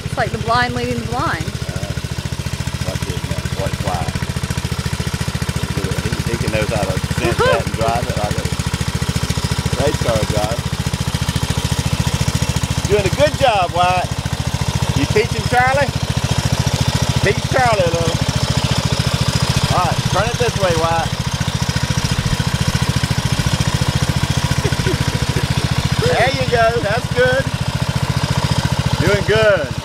It's like the blind leading the blind. Watch Wyatt. He can knows how to sense that and drive it like a race car driver. Doing a good job, Wyatt. You teaching Charlie? Teach Charlie a little. Alright, turn it this way, Wyatt. There you go, that's good. Doing good.